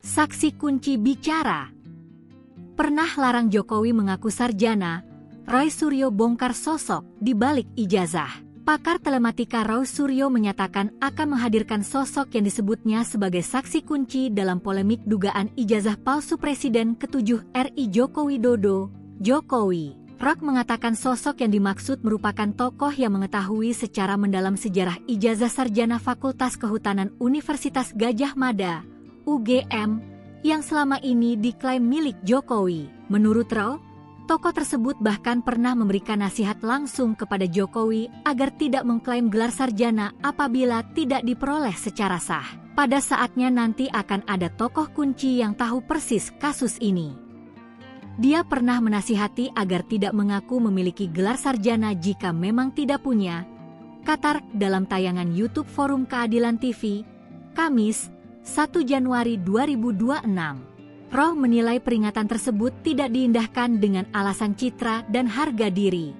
Saksi kunci bicara. Pernah larang Jokowi mengaku sarjana, Roy Suryo bongkar sosok di balik ijazah. Pakar telematika Roy Suryo menyatakan akan menghadirkan sosok yang disebutnya sebagai saksi kunci dalam polemik dugaan ijazah palsu Presiden ke-7 RI Joko Widodo, Jokowi. Rock mengatakan sosok yang dimaksud merupakan tokoh yang mengetahui secara mendalam sejarah ijazah sarjana Fakultas Kehutanan Universitas Gadjah Mada, UGM, yang selama ini diklaim milik Jokowi. Menurut Roy, tokoh tersebut bahkan pernah memberikan nasihat langsung kepada Jokowi agar tidak mengklaim gelar sarjana apabila tidak diperoleh secara sah. Pada saatnya nanti akan ada tokoh kunci yang tahu persis kasus ini. Dia pernah menasihati agar tidak mengaku memiliki gelar sarjana jika memang tidak punya, kata dalam tayangan YouTube Forum Keadilan TV, Kamis, 1 Januari 2026. Roh menilai peringatan tersebut tidak diindahkan dengan alasan citra dan harga diri.